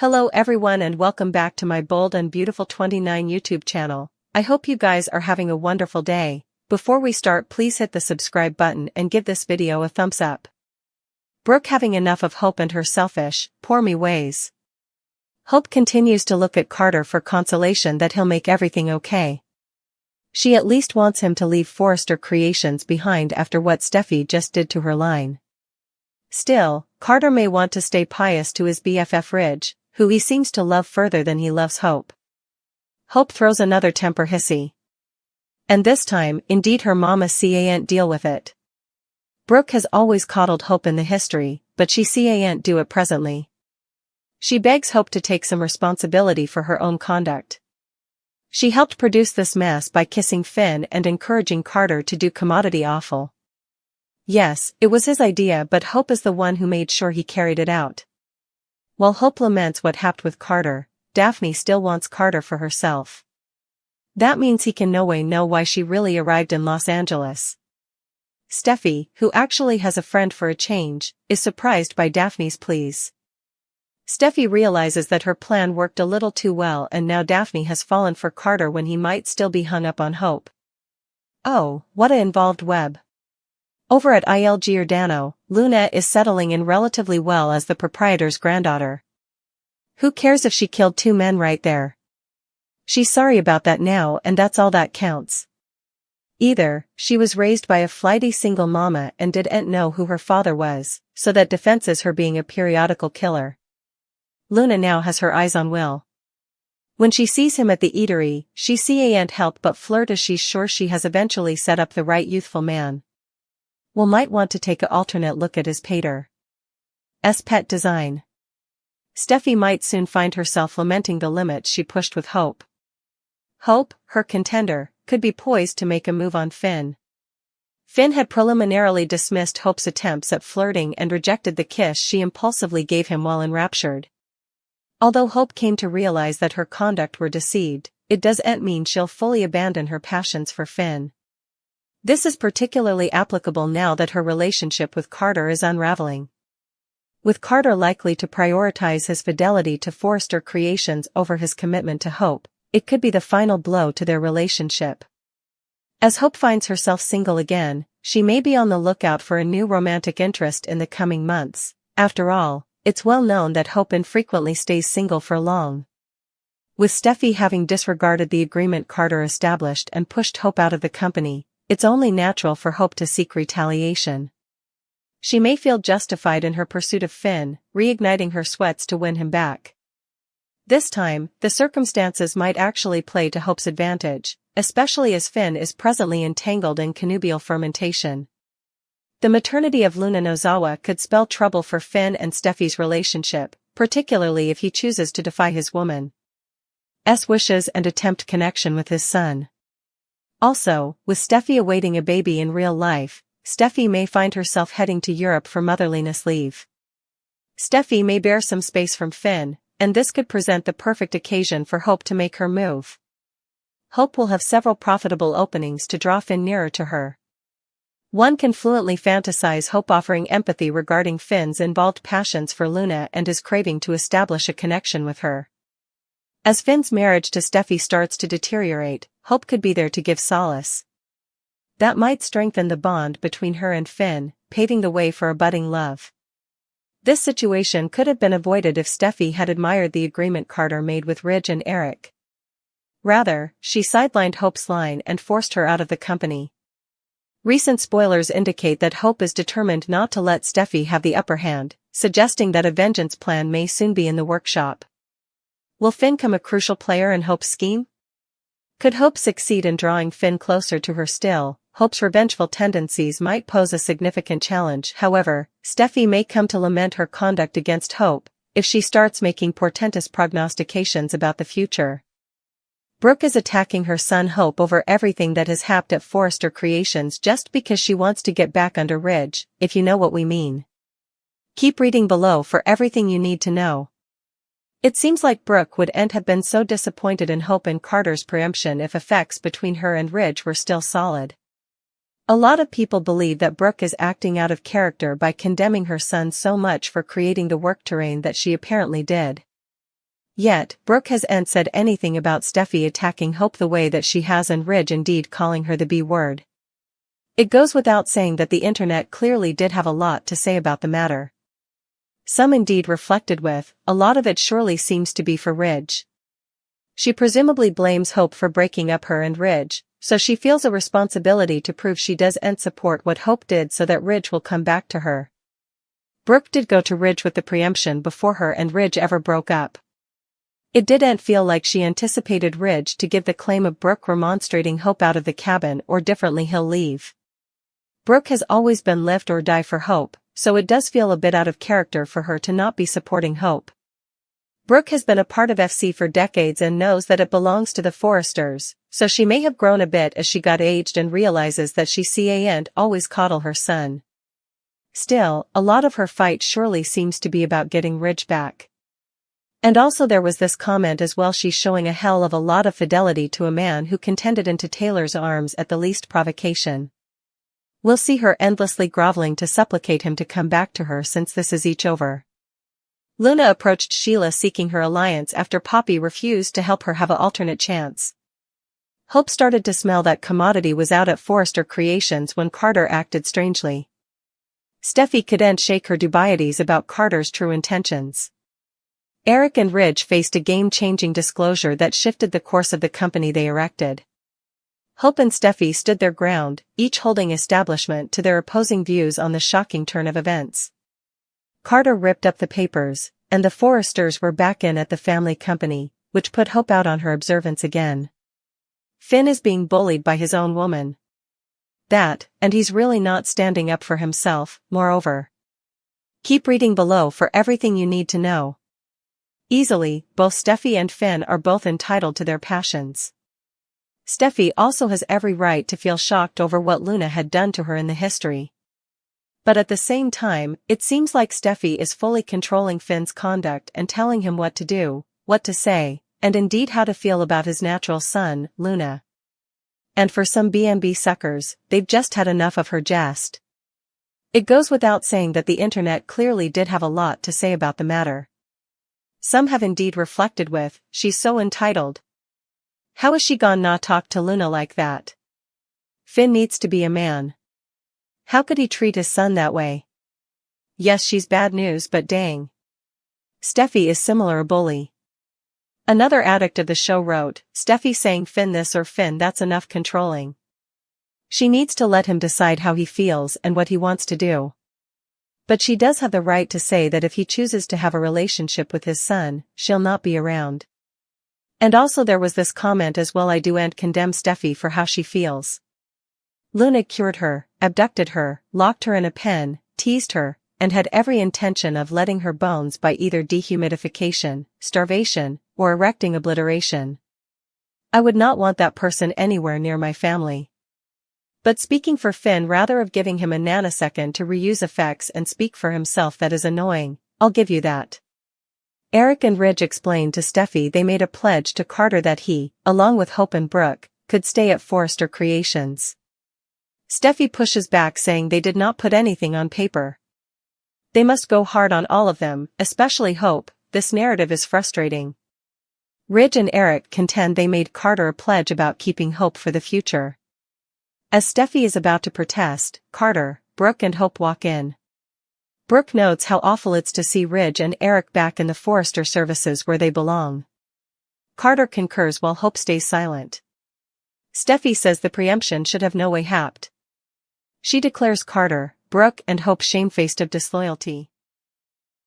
Hello everyone and welcome back to my Bold and Beautiful 29 YouTube channel. I hope you guys are having a wonderful day. Before we start, please hit the subscribe button and give this video a thumbs up. Brook having enough of Hope and her selfish, poor me ways. Hope continues to look at Carter for consolation that he'll make everything okay. She at least wants him to leave Forrester Creations behind after what Steffi just did to her line. Still, Carter may want to stay pious to his BFF Ridge, who he seems to love further than he loves Hope. Hope throws another temper hissy. And this time, indeed her mama can't deal with it. Brook has always coddled Hope in the history, but she can't do it presently. She begs Hope to take some responsibility for her own conduct. She helped produce this mess by kissing Finn and encouraging Carter to do commodity awful. Yes, it was his idea, but Hope is the one who made sure he carried it out. While Hope laments what happened with Carter, Daphne still wants Carter for herself. That means he can no way know why she really arrived in Los Angeles. Steffi, who actually has a friend for a change, is surprised by Daphne's pleas. Steffi realizes that her plan worked a little too well and now Daphne has fallen for Carter when he might still be hung up on Hope. Oh, what a involved web. Over at Il Giordano, Luna is settling in relatively well as the proprietor's granddaughter. Who cares if she killed two men right there? She's sorry about that now and that's all that counts. Either, she was raised by a flighty single mama and didn't know who her father was, so that defenses her being a periodical killer. Luna now has her eyes on Will. When she sees him at the eatery, she can't help but flirt as she's sure she has eventually set up the right youthful man. Will might want to take an alternate look at his pater's pet design. Steffi might soon find herself lamenting the limits she pushed with Hope. Hope, her contender, could be poised to make a move on Finn. Finn had preliminarily dismissed Hope's attempts at flirting and rejected the kiss she impulsively gave him while enraptured. Although Hope came to realize that her conduct were deceived, it doesn't mean she'll fully abandon her passions for Finn. This is particularly applicable now that her relationship with Carter is unraveling. With Carter likely to prioritize his fidelity to Forrester Creations over his commitment to Hope, it could be the final blow to their relationship. As Hope finds herself single again, she may be on the lookout for a new romantic interest in the coming months. After all, it's well known that Hope infrequently stays single for long. With Steffi having disregarded the agreement Carter established and pushed Hope out of the company, it's only natural for Hope to seek retaliation. She may feel justified in her pursuit of Finn, reigniting her sweats to win him back. This time, the circumstances might actually play to Hope's advantage, especially as Finn is presently entangled in connubial fermentation. The maternity of Luna Nozawa could spell trouble for Finn and Steffi's relationship, particularly if he chooses to defy his woman's wishes and attempt connection with his son. Also, with Steffi awaiting a baby in real life, Steffi may find herself heading to Europe for motherliness leave. Steffi may bear some space from Finn, and this could present the perfect occasion for Hope to make her move. Hope will have several profitable openings to draw Finn nearer to her. One can fluently fantasize Hope offering empathy regarding Finn's involved passions for Luna and his craving to establish a connection with her. As Finn's marriage to Steffi starts to deteriorate, Hope could be there to give solace. That might strengthen the bond between her and Finn, paving the way for a budding love. This situation could have been avoided if Steffi had admired the agreement Carter made with Ridge and Eric. Rather, she sidelined Hope's line and forced her out of the company. Recent spoilers indicate that Hope is determined not to let Steffi have the upper hand, suggesting that a vengeance plan may soon be in the workshop. Will Finn come a crucial player in Hope's scheme? Could Hope succeed in drawing Finn closer to her still, Hope's revengeful tendencies might pose a significant challenge. However, Steffi may come to lament her conduct against Hope, if she starts making portentous prognostications about the future. Brook is attacking her son Hope over everything that has happened at Forrester Creations just because she wants to get back under Ridge, if you know what we mean. Keep reading below for everything you need to know. It seems like Brook wouldn't have been so disappointed in Hope and Carter's preemption if effects between her and Ridge were still solid. A lot of people believe that Brook is acting out of character by condemning her son so much for creating the work terrain that she apparently did. Yet, Brook hasn't said anything about Steffi attacking Hope the way that she has and Ridge indeed calling her the B word. It goes without saying that the internet clearly did have a lot to say about the matter. Some indeed reflected with, a lot of it surely seems to be for Ridge. She presumably blames Hope for breaking up her and Ridge, so she feels a responsibility to prove she doesn't support what Hope did so that Ridge will come back to her. Brook did go to Ridge with the preemption before her and Ridge ever broke up. It didn't feel like she anticipated Ridge to give the claim of Brook remonstrating Hope out of the cabin or differently he'll leave. Brook has always been lift or die for Hope, so it does feel a bit out of character for her to not be supporting Hope. Brook has been a part of FC for decades and knows that it belongs to the Forresters, so she may have grown a bit as she got aged and realizes that she can't always coddle her son. Still, a lot of her fight surely seems to be about getting Ridge back. And also there was this comment as well, she's showing a hell of a lot of fidelity to a man who contended into Taylor's arms at the least provocation. We'll see her endlessly groveling to supplicate him to come back to her since this is each over. Luna approached Sheila seeking her alliance after Poppy refused to help her have an alternate chance. Hope started to smell that commodity was out at Forrester Creations when Carter acted strangely. Steffi couldn't shake her dubieties about Carter's true intentions. Eric and Ridge faced a game-changing disclosure that shifted the course of the company they erected. Hope and Steffi stood their ground, each holding establishment to their opposing views on the shocking turn of events. Carter ripped up the papers, and the Forresters were back in at the family company, which put Hope out on her observance again. Finn is being bullied by his own woman. That, and he's really not standing up for himself, moreover. Keep reading below for everything you need to know. Easily, both Steffi and Finn are both entitled to their passions. Steffi also has every right to feel shocked over what Luna had done to her in the history. But at the same time, it seems like Steffi is fully controlling Finn's conduct and telling him what to do, what to say, and indeed how to feel about his natural son, Luna. And for some BMB suckers, they've just had enough of her jest. It goes without saying that the internet clearly did have a lot to say about the matter. Some have indeed reflected with, she's so entitled. How is she gonna not talk to Luna like that? Finn needs to be a man. How could he treat his son that way? Yes, she's bad news, but dang. Steffi is similar a bully. Another addict of the show wrote, Steffi saying Finn this or Finn that's enough controlling. She needs to let him decide how he feels and what he wants to do. But she does have the right to say that if he chooses to have a relationship with his son, she'll not be around. And also there was this comment as well, I do and condemn Steffi for how she feels. Luna cured her, abducted her, locked her in a pen, teased her, and had every intention of letting her bones by either dehumidification, starvation, or erecting obliteration. I would not want that person anywhere near my family. But speaking for Finn, rather of giving him a nanosecond to reuse effects and speak for himself, that is annoying, I'll give you that. Eric and Ridge explained to Steffi they made a pledge to Carter that he, along with Hope and Brook, could stay at Forrester Creations. Steffi pushes back saying they did not put anything on paper. They must go hard on all of them, especially Hope, this narrative is frustrating. Ridge and Eric contend they made Carter a pledge about keeping Hope for the future. As Steffi is about to protest, Carter, Brook and Hope walk in. Brook notes how awful it's to see Ridge and Eric back in the Forrester services where they belong. Carter concurs while Hope stays silent. Steffi says the preemption should have no way happened. She declares Carter, Brook and Hope shamefaced of disloyalty.